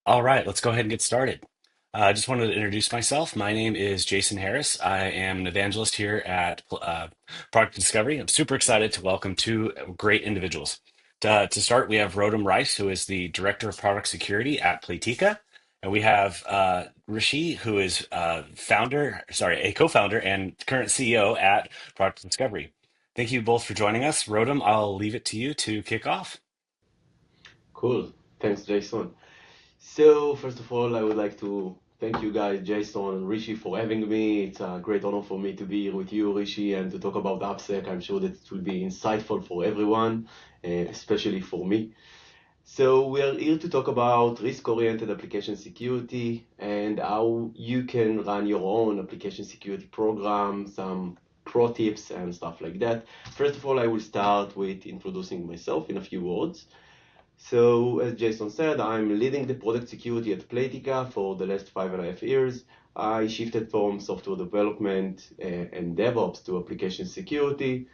All right, let's go ahead and get started. I just wanted to introduce myself. My name is Jason Harris. I am an evangelist here at Product Discovery. I'm super excited to welcome two great individuals. To start, we have Rotem Reiss, who is the Director of Product Security at Playtika. And we have Rishi, who is a co-founder and current CEO at Product Discovery. Thank you both for joining us. Rotem, I'll leave it to you to kick off. Cool. Thanks, Jason. So, first of all, I would like to thank you guys, Jason and Rishi, for having me. It's a great honor for me to be here with you, Rishi, and to talk about AppSec. I'm sure that it will be insightful for everyone, especially for me. So, we are here to talk about risk-oriented application security and how you can run your own application security program, some pro tips and stuff like that. First of all, I will start with introducing myself in a few words. So, as Jason said, I'm leading the product security at Playtika for the last 5.5 years. I shifted from software development and DevOps to application security.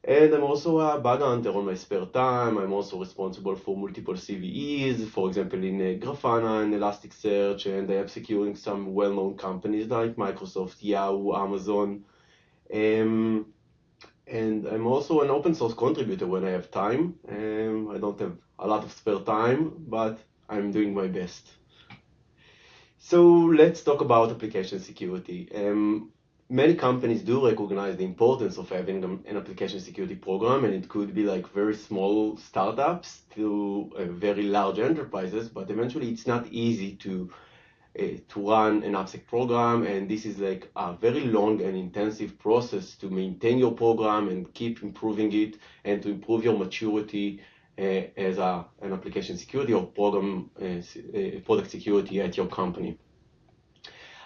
And I'm also a bug hunter on my spare time. I'm also responsible for multiple CVEs, for example, in Grafana and Elasticsearch, and I am securing some well-known companies like Microsoft, Yahoo, Amazon. Um, and I'm also an open source contributor when I have time. I don't have a lot of spare time, but I'm doing my best. So let's talk about application security. Many companies do recognize the importance of having an application security program, and it could be like very small startups to very large enterprises, but eventually it's not easy to run an AppSec program, and this is like a very long and intensive process to maintain your program and keep improving it and to improve your maturity as an application security or product security at your company.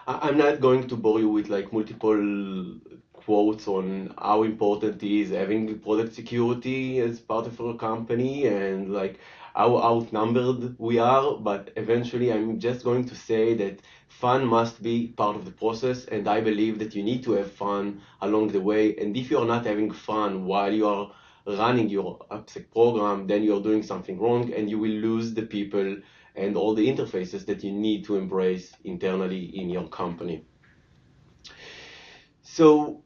I'm not going to bore you with like multiple quotes on how important it is having product security as part of our company and like how outnumbered we are, but eventually I'm just going to say that fun must be part of the process, and I believe that you need to have fun along the way. And if you're not having fun while you are running your AppSec program, then you're doing something wrong and you will lose the people and all the interfaces that you need to embrace internally in your company. So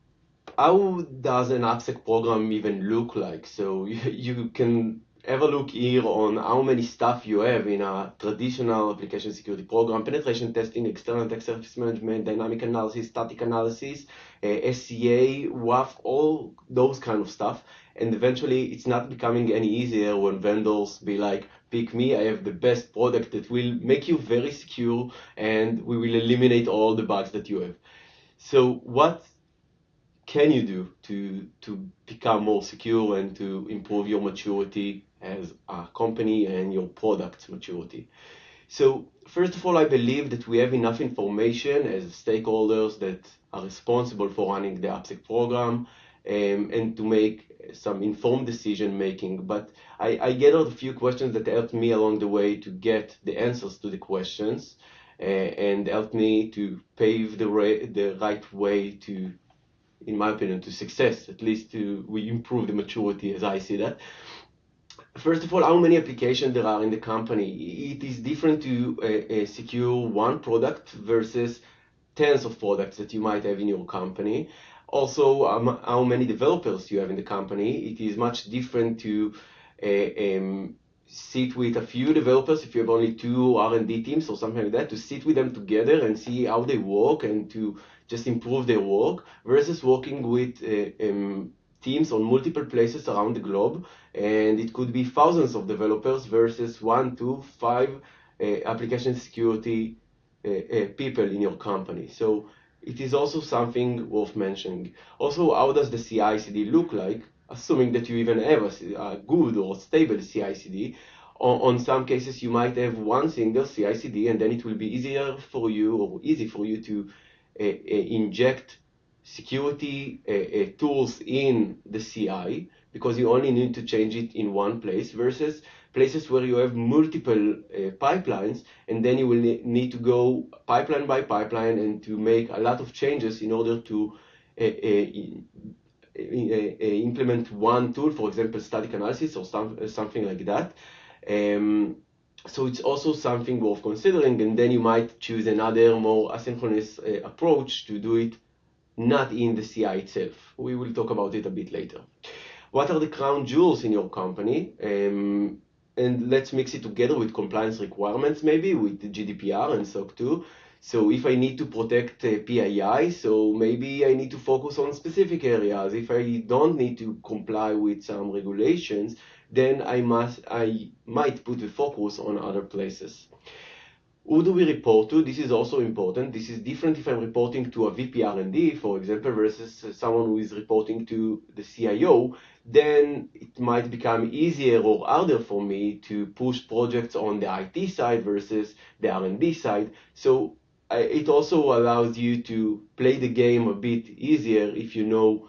how does an AppSec program even look like? So you can have a look here on how many stuff you have in a traditional application security program: penetration testing, external attack surface management, dynamic analysis, static analysis, SCA, WAF, all those kind of stuff. And eventually it's not becoming any easier when vendors be like, pick me, I have the best product that will make you very secure and we will eliminate all the bugs that you have. So what can you do to become more secure and to improve your maturity as a company and your product maturity? So first of all, I believe that we have enough information as stakeholders that are responsible for running the AppSec program, and to make some informed decision making. But I gathered a few questions that helped me along the way to get the answers to the questions, and helped me to pave the right way to, in my opinion, to success. At least we improve the maturity as I see that. First of all, how many applications there are in the company. It is different to secure one product versus tens of products that you might have in your company. Also, how many developers you have in the company. It is much different to sit with a few developers, if you have only two R&D teams or something like that, to sit with them together and see how they work and to just improve their work, versus working with teams on multiple places around the globe, and it could be thousands of developers versus 1, 2, 5 application security people in your company. So it is also something worth mentioning. Also, how does the CI/CD look like, assuming that you even have a good or stable CI/CD? On some cases, you might have one single CI/CD, and then it will be easier for you or easy for you to inject security tools in the CI, because you only need to change it in one place, versus places where you have multiple pipelines, and then you will need to go pipeline by pipeline and to make a lot of changes in order to implement one tool, for example, static analysis or something like that. So it's also something worth considering, and then you might choose another more asynchronous approach to do it not in the CI itself. We will talk about it a bit later. What are the crown jewels in your company? And let's mix it together with compliance requirements, maybe with the GDPR and SOC 2. So if I need to protect PII, so maybe I need to focus on specific areas. If I don't need to comply with some regulations, then I might put the focus on other places. Who do we report to? This is also important. This is different if I'm reporting to a VP R&D, for example, versus someone who is reporting to the CIO. Then it might become easier or harder for me to push projects on the IT side versus the R&D side. So it also allows you to play the game a bit easier if you know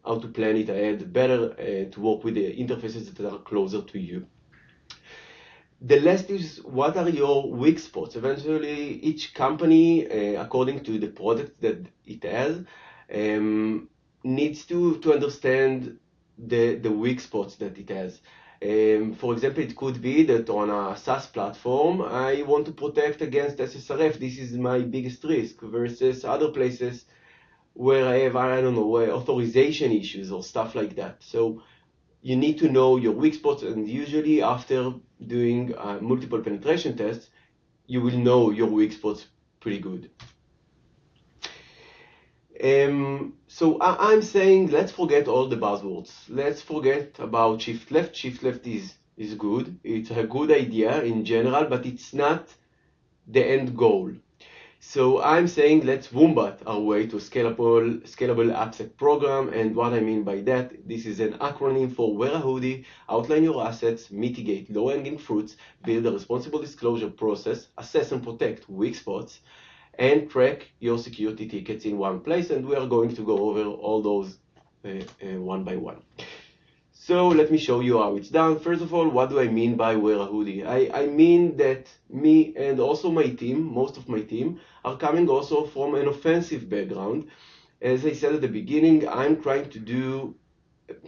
how to plan it ahead better, to work with the interfaces that are closer to you. The last is, what are your weak spots? Eventually, each company, according to the product that it has, needs to understand the weak spots that it has. For example, it could be that on a SaaS platform, I want to protect against SSRF. This is my biggest risk versus other places where I have, I don't know, authorization issues or stuff like that. So you need to know your weak spots, and usually after doing multiple penetration tests, you will know your weak spots pretty good. So I'm saying, let's forget all the buzzwords. Let's forget about shift left. Shift left is good. It's a good idea in general, but it's not the end goal. So I'm saying, let's wombat our way to scalable AppSec program. And what I mean by that, this is an acronym for wear a hoodie, outline your assets, mitigate low-hanging fruits, build a responsible disclosure process, assess and protect weak spots, and track your security tickets in one place. And we are going to go over all those one by one. So let me show you how it's done. First of all, what do I mean by wear a hoodie? I mean that me and also my team, most of my team, are coming also from an offensive background. As I said at the beginning, I'm trying to do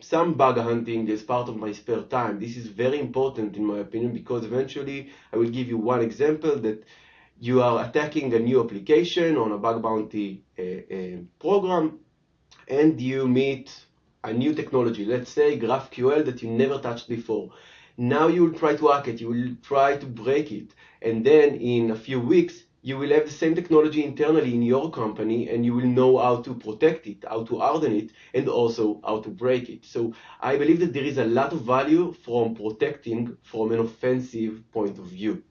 some bug hunting as part of my spare time. This is very important in my opinion, because eventually I will give you one example that you are attacking a new application on a bug bounty program, and you meet a new technology, let's say GraphQL, that you never touched before. Now you will try to hack it, you will try to break it, and then in a few weeks you will have the same technology internally in your company, and you will know how to protect it, how to harden it, and also how to break it. So I believe that there is a lot of value from protecting from an offensive point of view.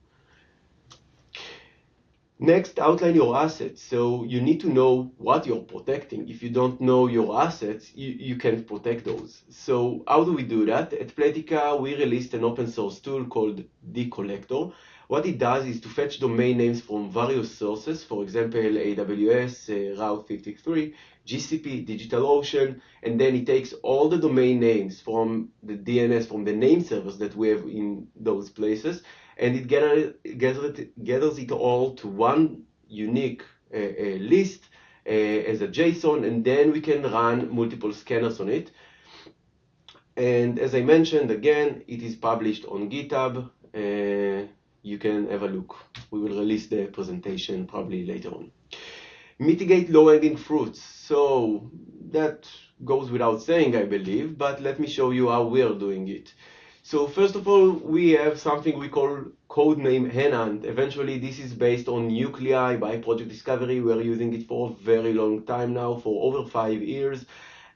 Next, outline your assets. So you need to know what you're protecting. If you don't know your assets, you can't protect those. So how do we do that? At Playtika, we released an open source tool called dCollector. What it does is to fetch domain names from various sources, for example, AWS, Route 53, GCP, DigitalOcean, and then it takes all the domain names from the DNS, from the name servers that we have in those places, and it gathers it all to one unique list as a JSON, and then we can run multiple scanners on it. And as I mentioned, again, it is published on GitHub. You can have a look. We will release the presentation probably later on. Mitigate low-hanging fruits. So that goes without saying, I believe, but let me show you how we are doing it. So first of all, we have something we call codename Henhunt. Eventually, this is based on Nuclei by ProjectDiscovery. We are using it for a very long time now, for over 5 years.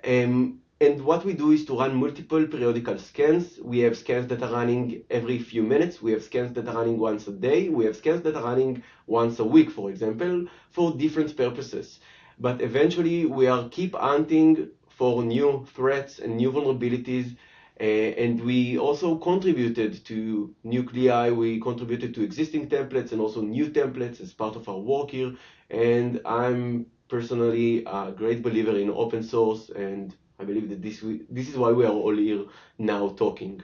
And what we do is to run multiple periodical scans. We have scans that are running every few minutes. We have scans that are running once a day. We have scans that are running once a week, for example, for different purposes. But eventually, we are keep hunting for new threats and new vulnerabilities. And we also contributed to Nuclei. We contributed to existing templates and also new templates as part of our work here. And I'm personally a great believer in open source, and I believe that this is why we are all here now talking.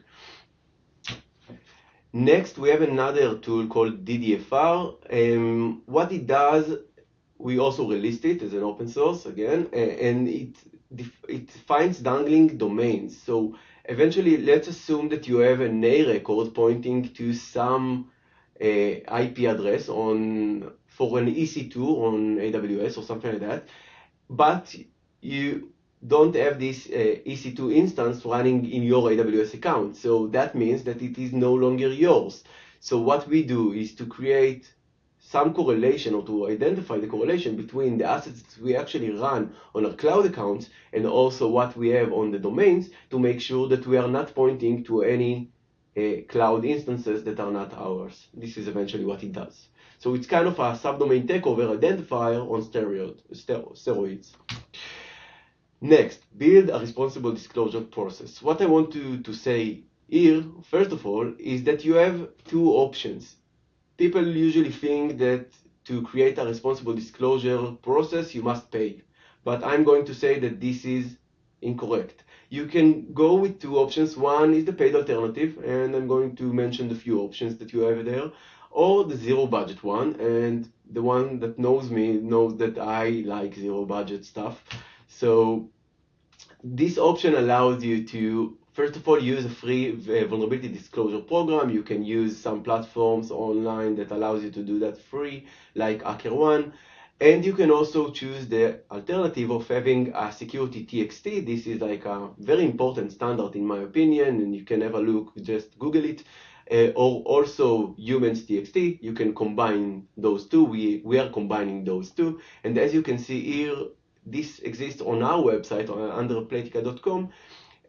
Next, we have another tool called DDFR. What it does, we also released it as an open source again, and it finds dangling domains. So Eventually, let's assume that you have an A record pointing to some IP address for an EC2 on AWS or something like that, but you don't have this EC2 instance running in your AWS account. So that means that it is no longer yours. So what we do is to create some correlation or to identify the correlation between the assets that we actually run on our cloud accounts and also what we have on the domains to make sure that we are not pointing to any cloud instances that are not ours. This is eventually what it does. So it's kind of a subdomain takeover identifier on steroids. Next, build a responsible disclosure process. What I want to say here, first of all, is that you have two options. People usually think that to create a responsible disclosure process, you must pay. But I'm going to say that this is incorrect. You can go with two options. One is the paid alternative, and I'm going to mention the few options that you have there, or the zero budget one. And the one that knows me knows that I like zero budget stuff. So this option allows you to, first of all, use a free vulnerability disclosure program. You can use some platforms online that allows you to do that free, like HackerOne. And you can also choose the alternative of having a security TXT. This is like a very important standard in my opinion, and you can have a look, just Google it. Or also humans TXT. You can combine those two. We are combining those two. And as you can see here, this exists on our website under playtika.com.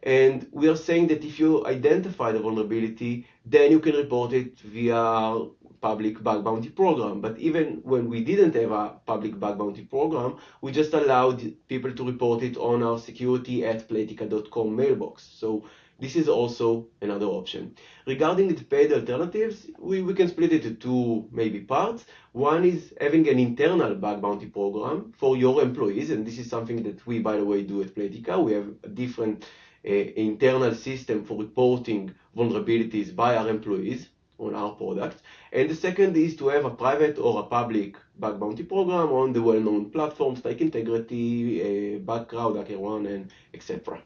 And we are saying that if you identify the vulnerability, then you can report it via public bug bounty program. But even when we didn't have a public bug bounty program, we just allowed people to report it on our security@playtika.com mailbox. So this is also another option. Regarding the paid alternatives, we can split it into two maybe parts. One is having an internal bug bounty program for your employees, and this is something that we, by the way, do at Playtika. We have a different internal system for reporting vulnerabilities by our employees on our product. And the second is to have a private or a public bug bounty program on the well-known platforms like Integrity, Bugcrowd, HackerOne, and etc.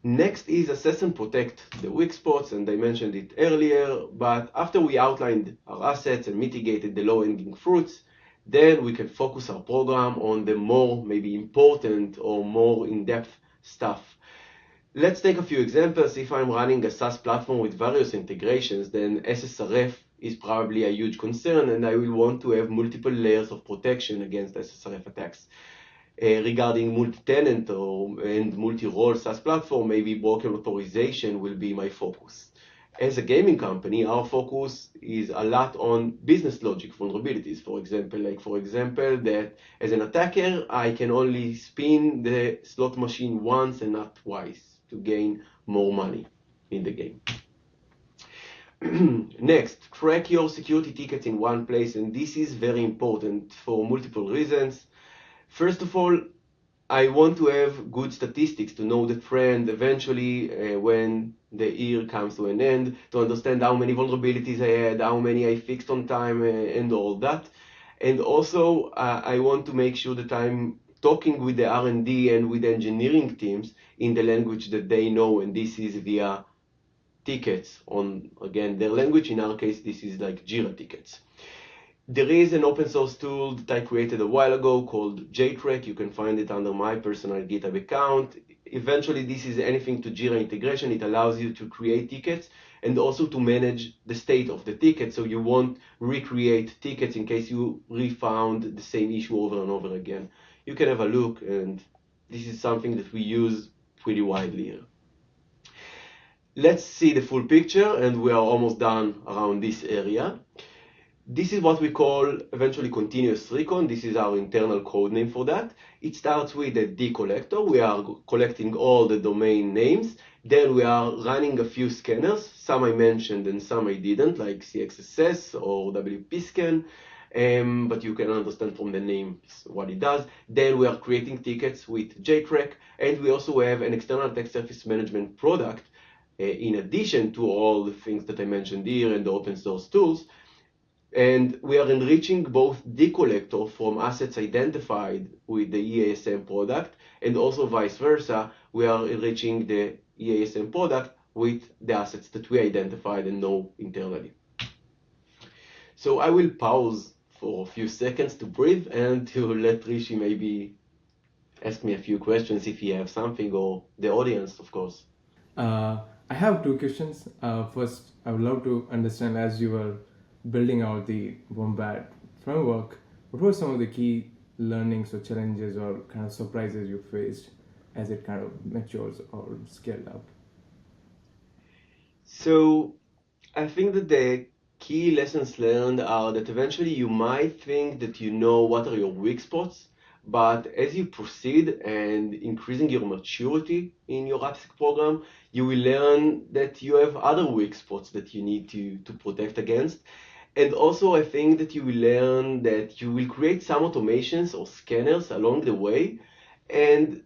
Next is assess and protect the weak spots, and I mentioned it earlier, but after we outlined our assets and mitigated the low-hanging fruits, then we can focus our program on the more maybe important or more in-depth stuff. Let's take a few examples. If I'm running a SaaS platform with various integrations, then SSRF is probably a huge concern, and I will want to have multiple layers of protection against SSRF attacks. Regarding multi-tenant and multi-role SaaS platform, maybe broken authorization will be my focus. As a gaming company, our focus is a lot on business logic vulnerabilities. For example, that as an attacker, I can only spin the slot machine once and not twice to gain more money in the game. Next, track your security tickets in one place, and this is very important for multiple reasons. First of all, I want to have good statistics to know the trend eventually when the year comes to an end, to understand how many vulnerabilities I had, how many I fixed on time, and all that. And also, I want to make sure that I'm talking with the R&D and with the engineering teams in the language that they know, and this is via tickets on, again, their language. In our case, this is like Jira tickets. There is an open source tool that I created a while ago called JTrack. You can find it under my personal GitHub account. Eventually, this is anything to Jira integration. It allows you to create tickets and also to manage the state of the ticket, so you won't recreate tickets in case you refound the same issue over and over again. You can have a look, and this is something that we use pretty widely here. Let's see the full picture, and we are almost done around this area. This is what we call eventually continuous recon. This is our internal code name for that. It starts with a D collector. We are collecting all the domain names. Then we are running a few scanners. Some I mentioned and some I didn't, like CXSS or WPScan. But you can understand from the name what it does. Then we are creating tickets with JTrack. And we also have an external attack surface management product in addition to all the things that I mentioned here and the open source tools. And we are enriching both D collector from assets identified with the EASM product, and also vice versa. We are enriching the EASM product with the assets that we identified and know internally. So I will pause for a few seconds to breathe and to let Rishi maybe ask me a few questions if he have something, or the audience, of course. Uh, I have two questions. First, I would love to understand as you were building out the Wombat framework, what were some of the key learnings or challenges or kind of surprises you faced as it kind of matures or scaled up? So I think that the key lessons learned are that eventually you might think that you know what are your weak spots, but as you proceed and increasing your maturity in your AppSec program, you will learn that you have other weak spots that you need to protect against. And also, I think that you will learn that you will create some automations or scanners along the way, and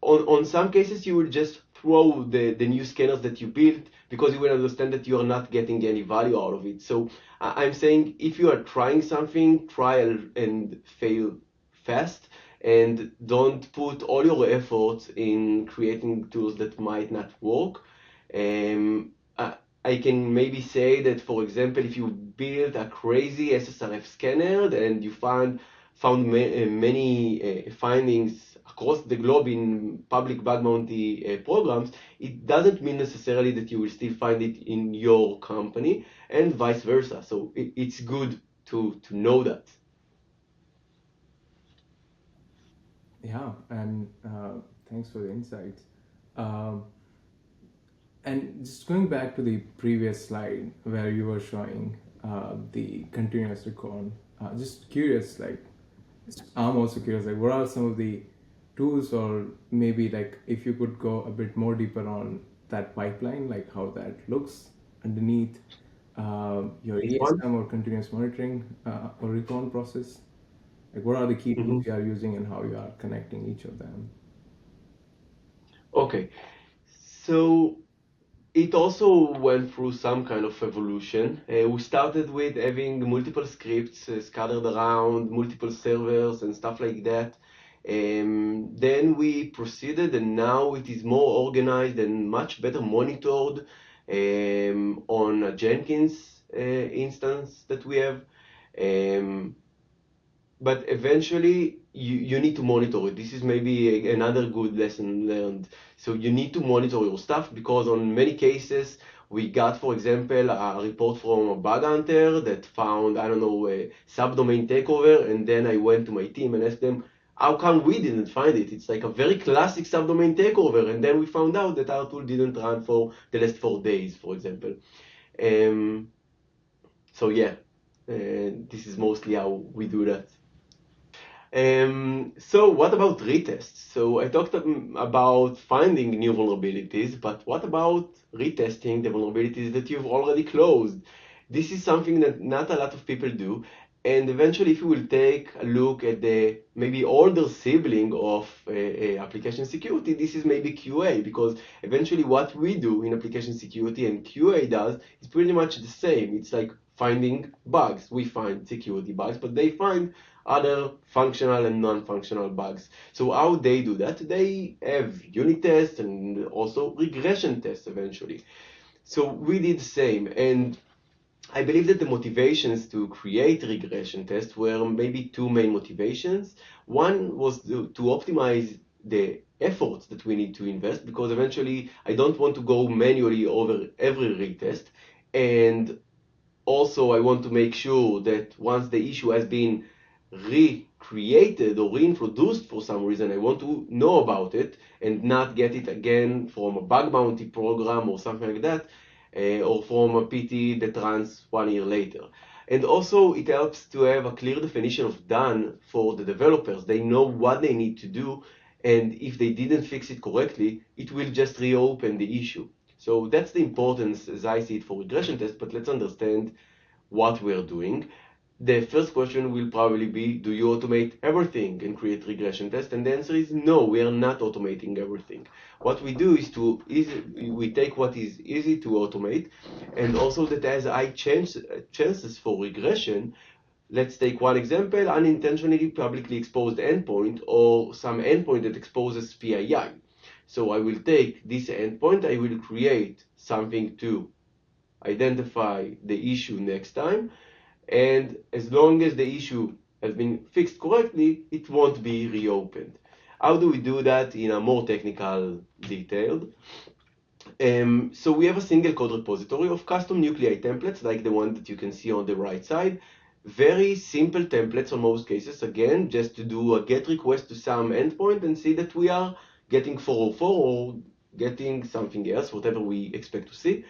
on some cases you will just throw the new scanners that you built because you will understand that you are not getting any value out of it. So I'm saying if you are trying something, try and fail fast, and don't put all your efforts in creating tools that might not work. I can maybe say that, for example, if you build a crazy SSRF scanner and you found many findings across the globe in public bug bounty programs, it doesn't mean necessarily that you will still find it in your company, and vice versa. So it's good to know that. Yeah, and thanks for the insights. Um, and just going back to the previous slide where you were showing the continuous recon, just curious, like I'm also curious, like what are some of the tools, or maybe like if you could go a bit more deeper on that pipeline, like how that looks underneath your One. ESM or continuous monitoring or recon process. Like what are the key tools Mhm. you are using and how you are connecting each of them? Okay, so it also went through some kind of evolution. We started with having multiple scripts scattered around, multiple servers and stuff like that. Then we proceeded, and now it is more organized and much better monitored on a Jenkins instance that we have. Um, but eventually you need to monitor it. This is maybe another good lesson learned. So you need to monitor your stuff, because on many cases we got, for example, a report from a bug hunter that found, I don't know, a subdomain takeover, and then I went to my team and asked them, how come we didn't find it? It's like a very classic subdomain takeover, and then we found out that our tool didn't run for the last 4 days, for example. Um, so yeah, this is mostly how we do that. So what about retests? So I talked about finding new vulnerabilities, but what about retesting the vulnerabilities that you've already closed? This is something that not a lot of people do. And eventually, if you will take a look at the maybe older sibling of application security, this is maybe QA, because eventually what we do in application security and QA does is pretty much the same. It's like finding bugs. We find security bugs, but they find other functional and non-functional bugs. So how they do that? They have unit tests and also regression tests eventually. So we did the same, and I believe that the motivations to create regression tests were maybe two main motivations. One was to optimize the efforts that we need to invest, because eventually I don't want to go manually over every retest, and also I want to make sure that once the issue has been recreated or reintroduced for some reason, I want to know about it and not get it again from a bug bounty program or something like that, or from a PT that runs 1 year later. And also it helps to have a clear definition of done for the developers. They know what they need to do, and if they didn't fix it correctly, it will just reopen the issue. So that's the importance, as I see it, for regression tests. But let's understand what we're doing. The first question will probably be, do you automate everything and create regression tests? And the answer is no, we are not automating everything. What we do is we take what is easy to automate, and also that has high chances for regression. Let's take one example: unintentionally publicly exposed endpoint, or some endpoint that exposes PII. So I will take this endpoint, I will create something to identify the issue next time, and as long as the issue has been fixed correctly, it won't be reopened. How do we do that in a more technical detail? So we have a single code repository of custom nuclei templates like the one that you can see on the right side. Very simple templates on most cases, again, just to do a GET request to some endpoint and see that we are getting 404 or getting something else, whatever we expect to see.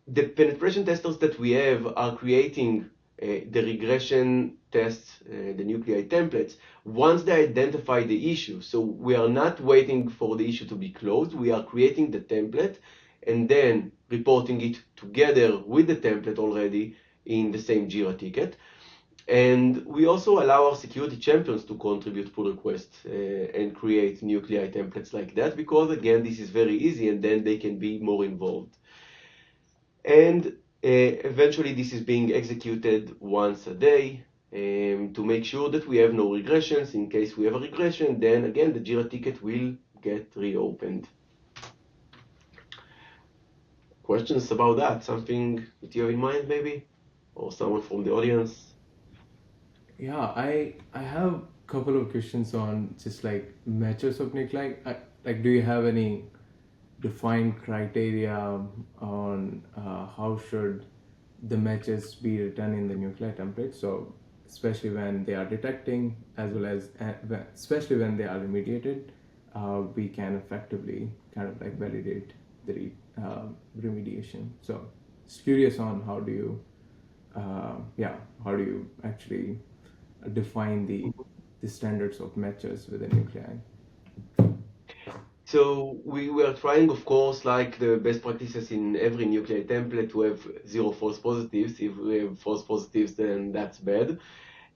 The penetration testers that we have are creating the regression tests, the nuclei templates, once they identify the issue. So we are not waiting for the issue to be closed. We are creating the template and then reporting it together with the template already in the same Jira ticket. And we also allow our security champions to contribute pull requests and create nuclei templates like that, because again, this is very easy and then they can be more involved. And eventually this is being executed once a day to make sure that we have no regressions. In case we have a regression, then again, the Jira ticket will get reopened. Questions about that? Something that you have in mind maybe? Or someone from the audience? Yeah, I have a couple of questions on just like matches of nuclei. Like, do you have any defined criteria on how should the matches be written in the nuclei template? So especially when they are detecting, as well as especially when they are remediated, we can effectively kind of like validate the remediation. So just curious on how do you how do you actually define the standards of matches with a nuclei? So we were trying, of course, like the best practices in every nuclei template, to have 0 false positives. If we have false positives, then that's bad.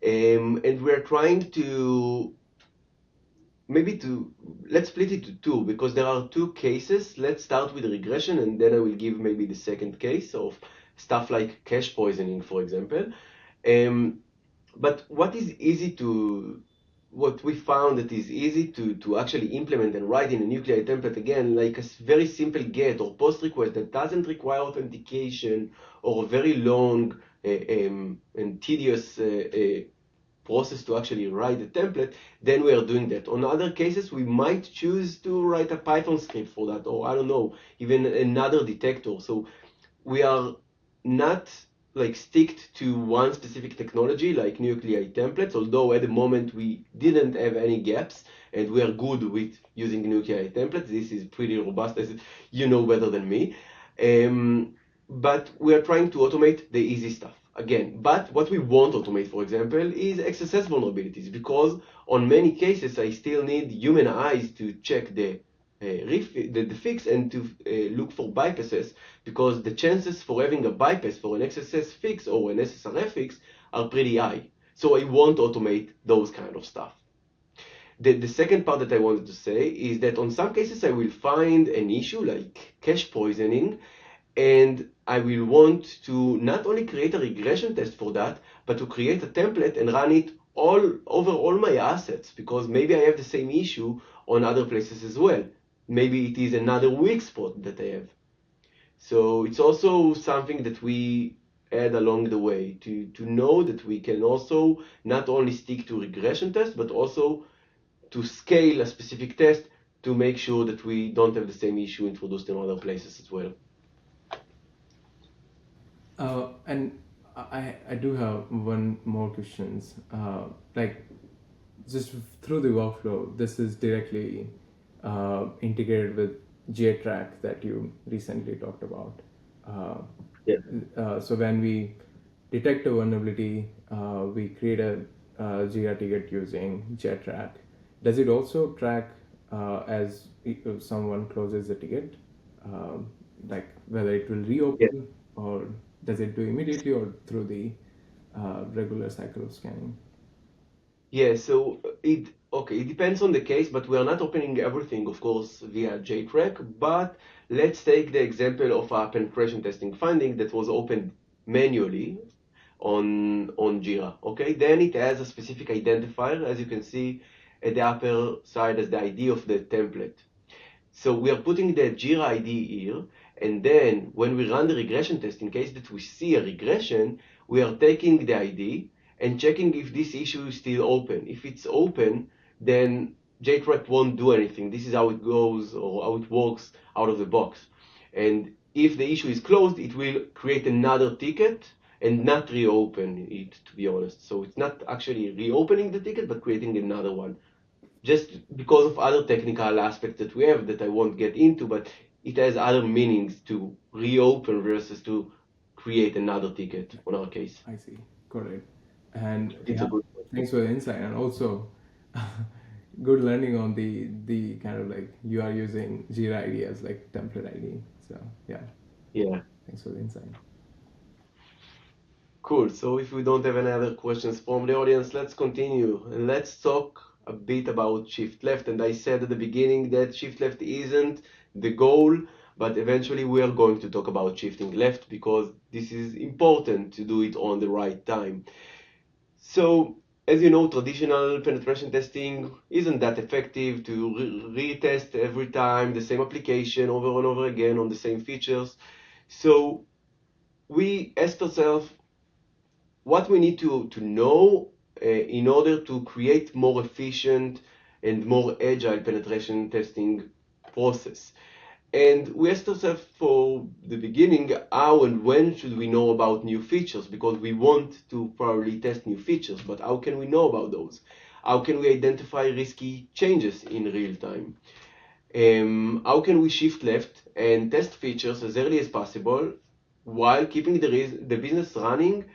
And we're trying to let's split it to two, because there are two cases. Let's start with regression, and then I will give maybe the second case of stuff like cache poisoning, for example. But what we found that is easy to actually implement and write in a nuclei template, again, like a very simple GET or POST request that doesn't require authentication or a very long and tedious process to actually write the template, then we are doing that. On other cases, we might choose to write a Python script for that, or I don't know, even another detector. So we are not like sticked to one specific technology like nuclei templates, although at the moment we didn't have any gaps and we are good with using nuclei templates. This is pretty robust, as you know better than me. But we are trying to automate the easy stuff again. But what we won't automate, for example, is XSS vulnerabilities, because on many cases I still need human eyes to check the fix and to look for bypasses, because the chances for having a bypass for an XSS fix or an SSRF fix are pretty high. So I won't automate those kind of stuff. The second part that I wanted to say is that on some cases I will find an issue like cache poisoning, and I will want to not only create a regression test for that, but to create a template and run it all over all my assets, because maybe I have the same issue on other places as well. Maybe it is another weak spot that I have. So it's also something that we add along the way to know that we can also not only stick to regression tests, but also to scale a specific test to make sure that we don't have the same issue introduced in other places as well. And I do have one more questions. Like, just through the workflow, this is directly integrated with JTrack that you recently talked about. Uh, Yeah. so when we detect a vulnerability, we create a Jira ticket using JTrack. Does it also track as if someone closes the ticket, like whether it will reopen, or does it do immediately or through the regular cycle of scanning? Yeah, so it depends on the case, but we are not opening everything, of course, via JTrack. But let's take the example of a penetration testing finding that was opened manually on Jira. Okay, then it has a specific identifier, as you can see at the upper side as the ID of the template. So we are putting the Jira ID here, and then when we run the regression test, in case that we see a regression, we are taking the ID and checking if this issue is still open. If it's open, then JTrack won't do anything. This is how it goes, or how it works out of the box. And if the issue is closed, it will create another ticket and not reopen it, to be honest. So it's not actually reopening the ticket, but creating another one. Just because of other technical aspects that we have that I won't get into, but it has other meanings to reopen versus to create another ticket on our case. I see. Got it. And It's a yeah, good question. thanks for the insight, and also good learning on the kind of like you are using Jira ID as like template ID. So yeah, Yeah. thanks for the insight. Cool. So if we don't have any other questions from the audience, let's continue and let's talk a bit about shift left. And I said at the beginning that shift left isn't the goal, but eventually we are going to talk about shifting left because this is important to do it on the right time. So as you know, traditional penetration testing isn't that effective to retest every time the same application over and over again on the same features. So we asked ourselves what we need to know in order to create more efficient and more agile penetration testing process. And we asked ourselves for the beginning, how and when should we know about new features? Because we want to probably test new features, but how can we know about those? How can we identify risky changes in real time? How can we shift left and test features as early as possible while keeping the business running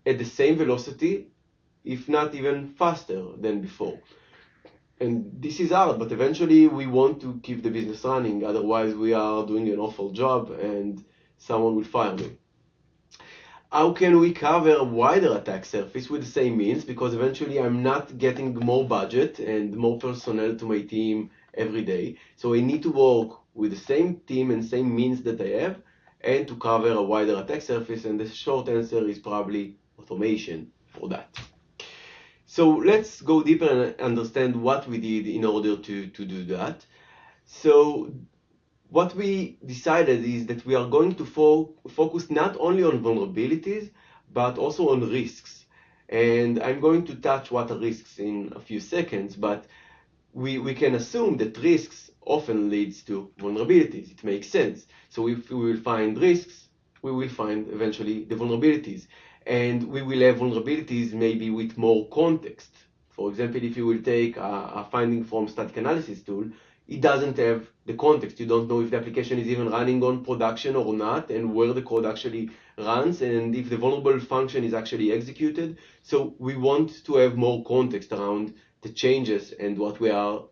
at the same velocity, if not even faster than before? And this is hard, but eventually we want to keep the business running. Otherwise, we are doing an awful job and someone will fire me. How can we cover a wider attack surface with the same means? Because eventually I'm not getting more budget and more personnel to my team every day. So I need to work with the same team and same means that I have and to cover a wider attack surface. And the short answer is probably automation for that. So let's go deeper and understand what we did in order to do that. So what we decided is that we are going to focus not only on vulnerabilities, but also on risks. And I'm going to touch what are risks in a few seconds, but we can assume that risks often leads to vulnerabilities. It makes sense. So if we will find risks, we will find eventually the vulnerabilities. And we will have vulnerabilities maybe with more context. For example, if you will take a finding from static analysis tool, it doesn't have the context. You don't know if the application is even running on production or not, and where the code actually runs, and if the vulnerable function is actually executed. So we want to have more context around the changes and what we are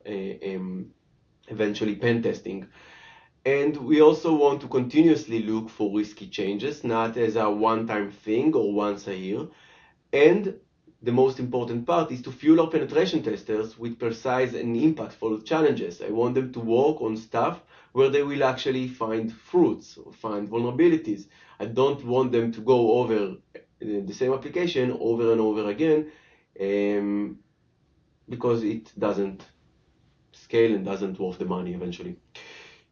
eventually pen testing. And we also want to continuously look for risky changes, not as a one-time thing or once a year. And the most important part is to fuel our penetration testers with precise and impactful challenges. I want them to work on stuff where they will actually find fruits or find vulnerabilities. I don't want them to go over the same application over and over again because it doesn't scale and doesn't worth the money eventually.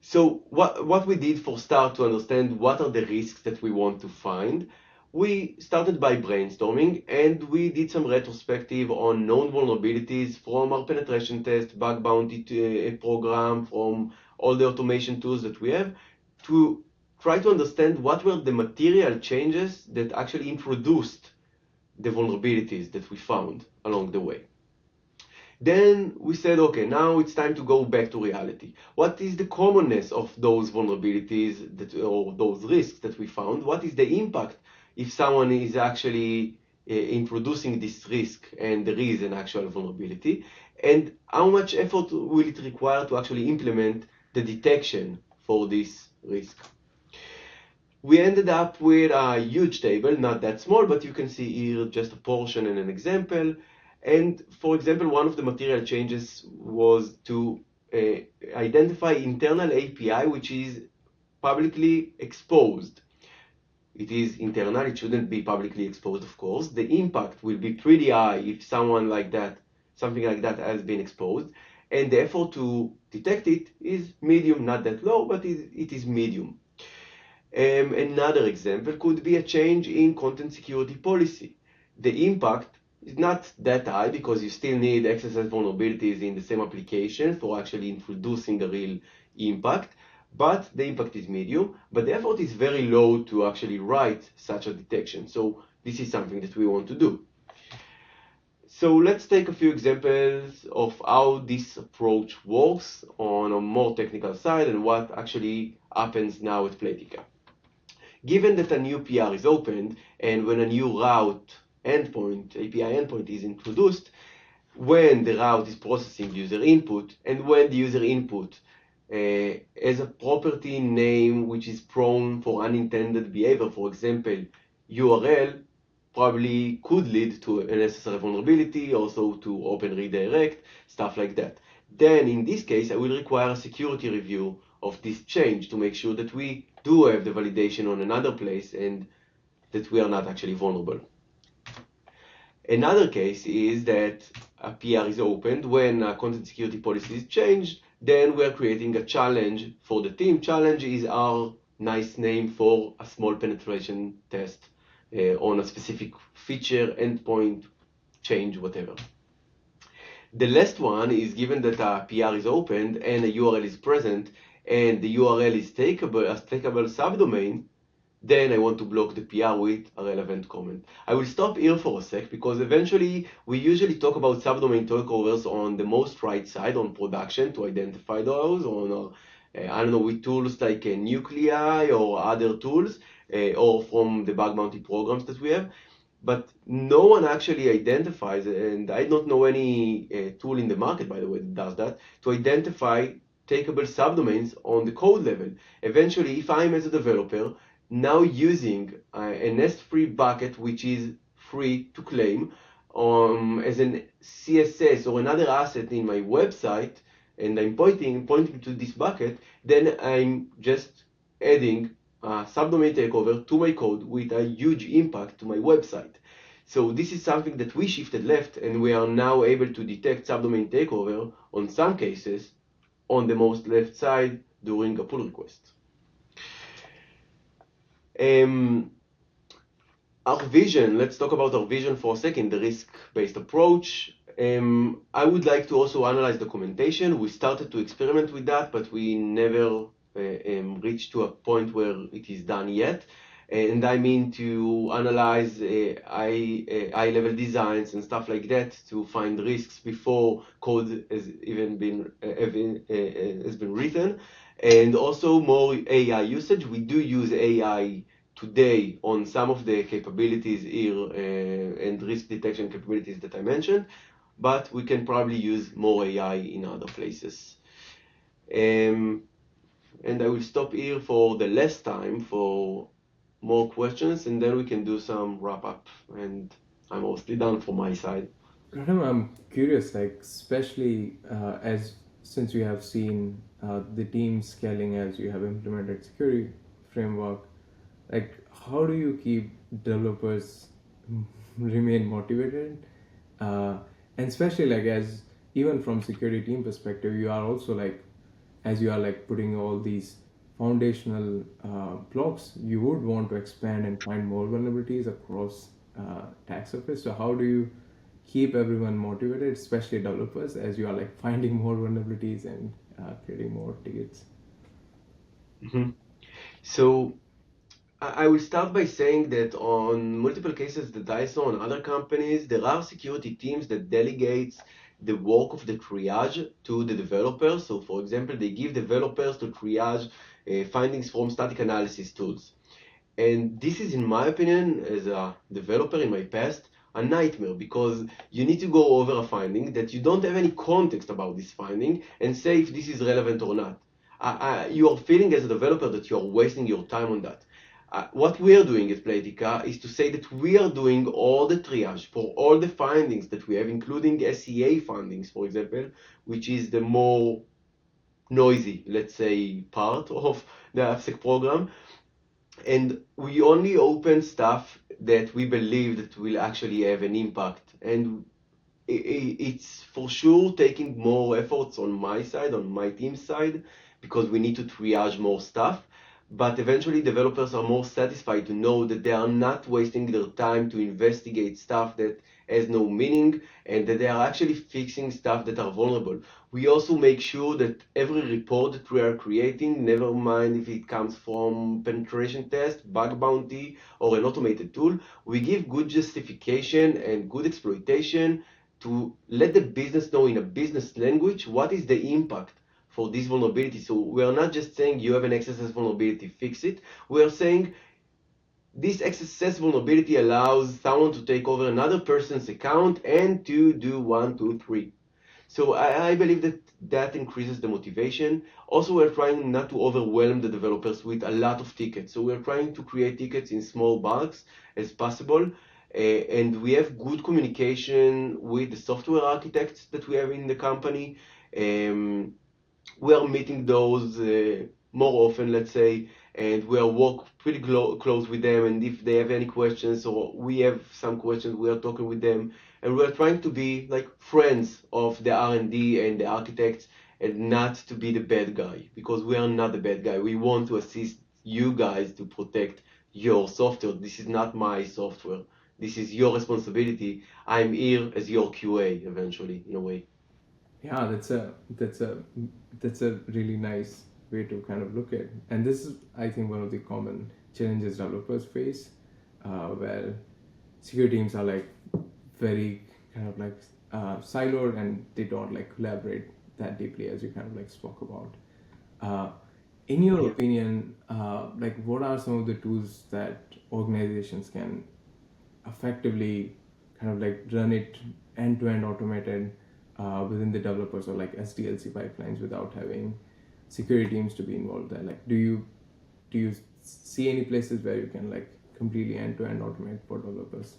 So what we did for start to understand what are the risks that we want to find, we started by brainstorming and we did some retrospective on known vulnerabilities from our penetration test, bug bounty program, from all the automation tools that we have to try to understand what were the material changes that actually introduced the vulnerabilities that we found along the way. Then we said, okay, now it's time to go back to reality. What is the commonness of those vulnerabilities or those risks that we found? What is the impact if someone is actually introducing this risk and there is an actual vulnerability? And how much effort will it require to actually implement the detection for this risk? We ended up with a huge table, not that small, but you can see here just a portion and an example. And for example, one of the material changes was to identify internal API, which is publicly exposed. It is internal, it shouldn't be publicly exposed, of course. The impact will be pretty high if something like that has been exposed. and the effort to detect it is medium, not that low, but it is medium. Another example could be a change in content security policy. The impact is not that high because you still need XSS vulnerabilities in the same application for actually introducing a real impact, but the impact is medium, but the effort is very low to actually write such a detection. So this is something that we want to do. So let's take a few examples of how this approach works on a more technical side and what actually happens now at Playtika. Given that a new PR is opened and when a new route endpoint, API endpoint is introduced, when the route is processing user input and when the user input has a property name which is prone for unintended behavior, for example, URL probably could lead to an unnecessary vulnerability, also to open redirect, stuff like that. Then in this case, I will require a security review of this change to make sure that we do have the validation on another place and that we are not actually vulnerable. Another case is that a PR is opened when a content security policy is changed, then we are creating a challenge for the team. Challenge is our nice name for a small penetration test on a specific feature, endpoint, change, whatever. The last one is given that a PR is opened and a URL is present and the URL is takeable as takeable subdomain, then I want to block the PR with a relevant comment. I will stop here for a sec because eventually we usually talk about subdomain takeovers on the most right side on production to identify those on I don't know, with tools like Nuclei or other tools or from the bug bounty programs that we have. But no one actually identifies, and I don't know any tool in the market, by the way, that does that, to identify takeable subdomains on the code level. Eventually, if I'm as a developer now using a nest-free bucket, which is free to claim, as an CSS or another asset in my website, and I'm pointing to this bucket, then I'm just adding subdomain takeover to my code with a huge impact to my website. So this is something that we shifted left, and we are now able to detect subdomain takeover on some cases on the most left side during a pull request. Our vision, let's talk about our vision for a second, the risk-based approach. I would like to also analyze documentation. We started to experiment with that, but we never reached to a point where it is done yet. And I mean to analyze high-level designs and stuff like that to find risks before code has even been written. And also more AI usage. We do use AI today on some of the capabilities here and risk detection capabilities that I mentioned, but we can probably use more AI in other places. And I will stop here for the last time for more questions, and then we can do some wrap up. And I'm mostly done from my side. Rotem, I'm curious, like especially as since you have seen the team scaling as you have implemented security framework, like how do you keep developers remain motivated? And especially like as even from security team perspective, you are also like as you are like putting all these foundational blocks, you would want to expand and find more vulnerabilities across attack surface. So how do you keep everyone motivated, especially developers, as you are like finding more vulnerabilities and creating more tickets? Mm-hmm. So I will start by saying that on multiple cases that I saw on other companies, there are security teams that delegates the work of the triage to the developers. So for example, they give developers to triage findings from static analysis tools. And this is, in my opinion, as a developer in my past, a nightmare because you need to go over a finding that you don't have any context about this finding and say if this is relevant or not. You are feeling as a developer that you are wasting your time on that. What we are doing at Playtika is to say that we are doing all the triage for all the findings that we have, including SEA findings, for example, which is the more noisy, let's say, part of the AppSec program. And we only open stuff that we believe that will actually have an impact. And it's for sure taking more efforts on my side, on my team's side, because we need to triage more stuff. But eventually, developers are more satisfied to know that they are not wasting their time to investigate stuff that has no meaning, and that they are actually fixing stuff that are vulnerable. We also make sure that every report that we are creating, never mind if it comes from penetration test, bug bounty, or an automated tool, we give good justification and good exploitation to let the business know in a business language what is the impact for this vulnerability. So we are not just saying you have an XSS vulnerability, fix it. We are saying this XSS vulnerability allows someone to take over another person's account and to do one, two, three. So I believe that that increases the motivation. Also, we're trying not to overwhelm the developers with a lot of tickets. So we're trying to create tickets in small bulks as possible. And we have good communication with the software architects that we have in the company. We are meeting those more often, let's say, and we are work pretty close with them. And if they have any questions or we have some questions, we are talking with them, and we are trying to be like friends of the R&D and the architects, and not to be the bad guy, because we are not the bad guy. We want to assist you guys to protect your software. This is not my software. This is your responsibility. I'm here as your QA eventually, in a way. Yeah, that's a really nice way to kind of look at it. And this is, I think, one of the common challenges developers face, where security teams are like very kind of like siloed, and they don't like collaborate that deeply, as you kind of like spoke about. uh, in your Yeah. opinion, like what are some of the tools that organizations can effectively kind of like run it end to end automated within the developers, or like SDLC pipelines, without having security teams to be involved there? Like, do you see any places where you can like completely end to end automate for developers?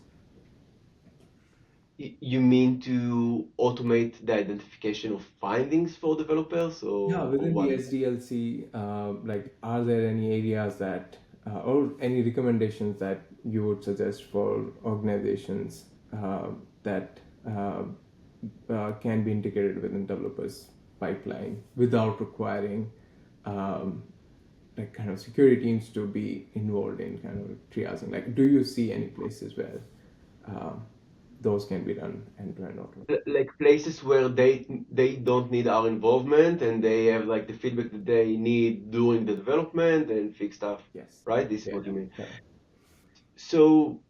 You mean to automate the identification of findings for developers, Yeah, or within the what? SDLC, like, are there any areas that, or any recommendations that you would suggest for organizations that can be integrated within developers' pipeline without requiring like kind of security teams to be involved in kind of triaging? Like, do you see any places where um, those can be done end to end automated? Like places where they don't need our involvement, and they have like the feedback that they need during the development and fix stuff, Yes. right? This is Yeah. what you mean. Yeah. So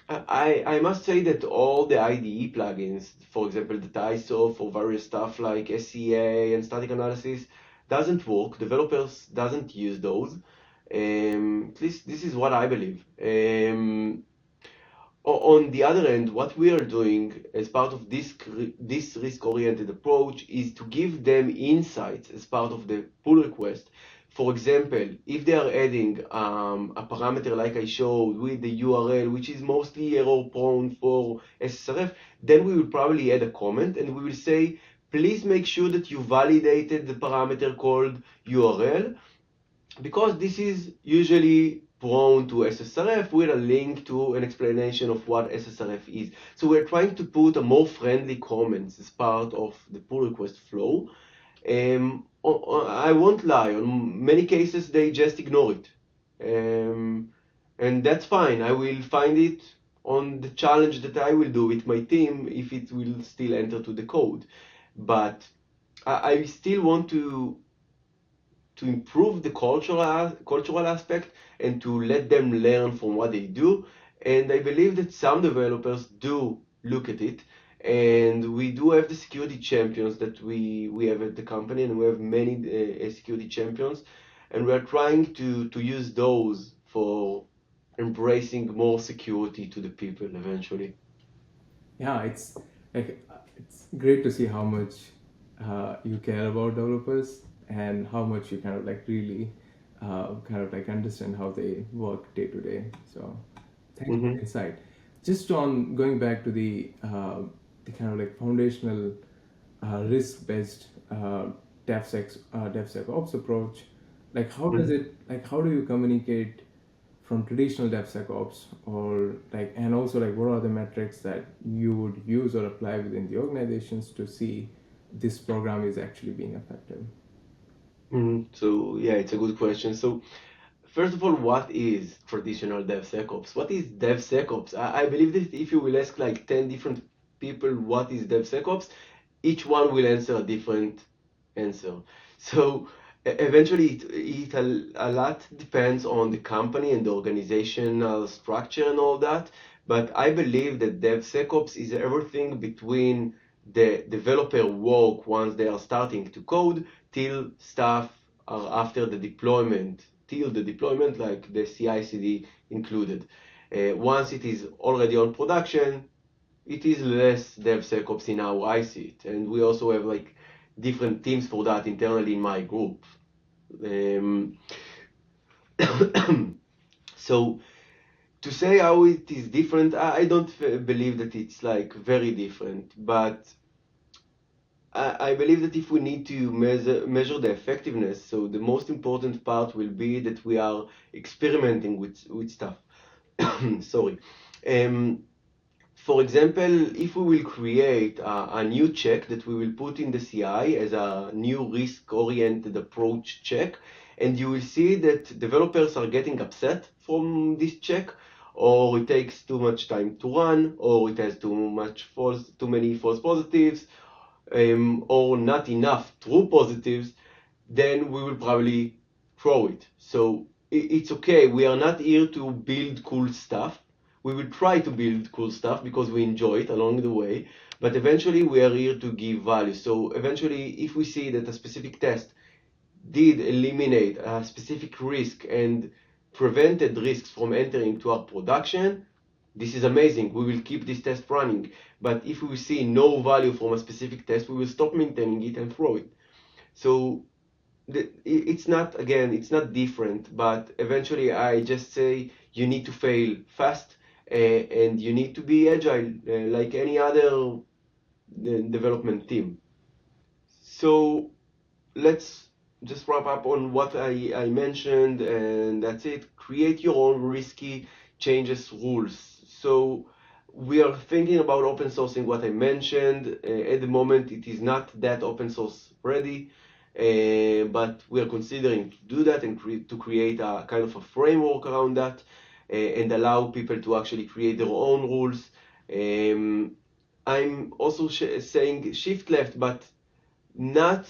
I must say that all the IDE plugins, for example, the ISO for various stuff like SCA and static analysis, doesn't work. Developers doesn't use those. At least this is what I believe. On the other end, what we are doing as part of this risk-oriented approach is to give them insights as part of the pull request. For example, if they are adding a parameter like I showed with the URL, which is mostly error-prone for SSRF, then we will probably add a comment, and we will say, please make sure that you validated the parameter called URL, because this is usually prone to SSRF with a link to an explanation of what SSRF is. So we're trying to put a more friendly comments as part of the pull request flow. I won't lie, on many cases they just ignore it. And that's fine. I will find it on the challenge that I will do with my team if it will still enter to the code. But I still want to improve the cultural aspect and to let them learn from what they do. And I believe that some developers do look at it. And we do have the security champions that we have at the company, and we have many security champions. And we're trying to use those for embracing more security to the people eventually. Yeah, it's like, it's great to see how much you care about developers, and how much you kind of like really kind of like understand how they work day to day. So thanks for the Hmm. insight. Just on going back to the kind of like foundational risk based DevSecOps approach, like how does it, like how do you communicate from traditional DevSecOps, or like, and also like what are the metrics that you would use or apply within the organizations to see this program is actually being effective? So yeah, it's a good question. So first of all, what is traditional DevSecOps? What is DevSecOps? I believe that if you will ask like 10 different people what is DevSecOps, each one will answer a different answer. So eventually, a lot depends on the company and the organizational structure and all that. But I believe that DevSecOps is everything between the developer work once they are starting to code till stuff after the deployment, till the deployment, like the CI/CD included. Once it is already on production, it is less DevSecOps in how I see it. And we also have like different teams for that internally in my group. Um, so to say how it is different, I don't believe that it's like very different, but I believe that if we need to measure the effectiveness, so the most important part will be that we are experimenting with stuff. Sorry. Um, For example, if we will create a new check that we will put in the CI as a new risk-oriented approach check, and you will see that developers are getting upset from this check, or it takes too much time to run, or it has too many false positives, or not enough true positives, then we will probably throw it. So it's okay. We are not here to build cool stuff. We will try to build cool stuff because we enjoy it along the way, but eventually we are here to give value. So eventually, if we see that a specific test did eliminate a specific risk and prevented risks from entering to our production, this is amazing. We will keep this test running. But if we see no value from a specific test, we will stop maintaining it and throw it. So it's not, again, it's not different, but eventually I just say you need to fail fast, and you need to be agile, like any other development team. So let's just wrap up on what I mentioned, and that's it. Create your own risky changes rules. So we are thinking about open sourcing what I mentioned. At the moment, it is not that open source ready, but we are considering to do that and to create a kind of a framework around that, and allow people to actually create their own rules. I'm also saying shift left, but not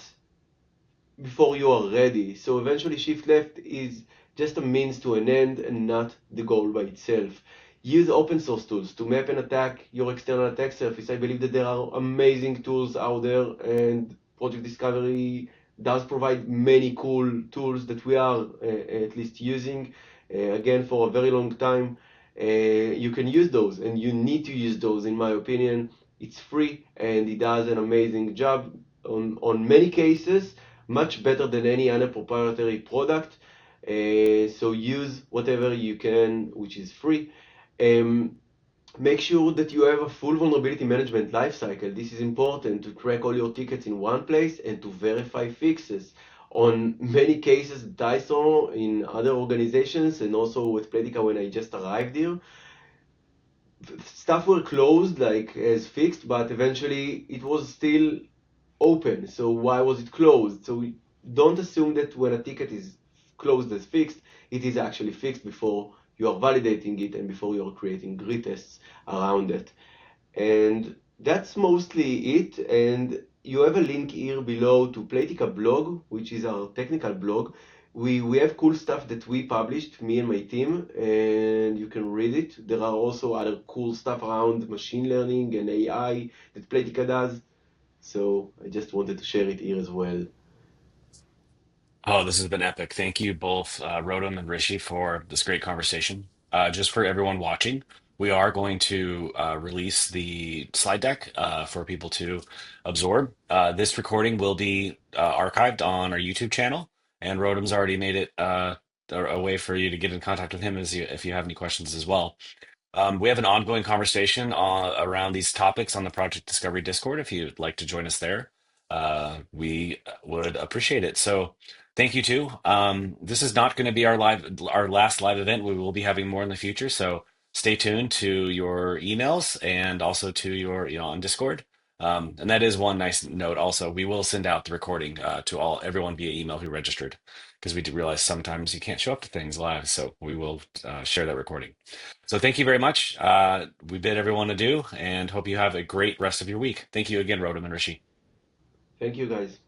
before you are ready. So eventually shift left is just a means to an end and not the goal by itself. Use open source tools to map and attack your external attack surface. I believe that there are amazing tools out there, and Project Discovery does provide many cool tools that we are at least using again for a very long time. You can use those, and you need to use those in my opinion. It's free and it does an amazing job on many cases, much better than any other proprietary product. So use whatever you can, which is free. Um, Make sure that you have a full vulnerability management lifecycle. This is important to track all your tickets in one place and to verify fixes. On many cases that I saw in other organizations and also with Playtika when I just arrived here, stuff were closed like as fixed, but eventually it was still open. So why was it closed? So don't assume that when a ticket is closed as fixed, it is actually fixed before you are validating it and before you are creating grid tests around it. And that's mostly it. And you have a link here below to Playtika blog, which is our technical blog. We have cool stuff that we published, me and my team, and you can read it. There are also other cool stuff around machine learning and AI that Playtika does. So I just wanted to share it here as well. Oh, this has been epic. Thank you both, Rotem and Rishi, for this great conversation. Just for everyone watching, we are going to release the slide deck for people to absorb. This recording will be archived on our YouTube channel, and Rotem's already made it a way for you to get in contact with him if you have any questions as well. We have an ongoing conversation around these topics on the Project Discovery Discord if you'd like to join us there. we would appreciate it. So thank you too. This is not going to be our last live event. We will be having more in the future. So stay tuned to your emails and also to your, on Discord. And that is one nice note. Also, we will send out the recording to everyone via email who registered, because we do realize sometimes you can't show up to things live. So we will share that recording. So thank you very much. We bid everyone adieu and hope you have a great rest of your week. Thank you again, Rotem and Rishi. Thank you, guys.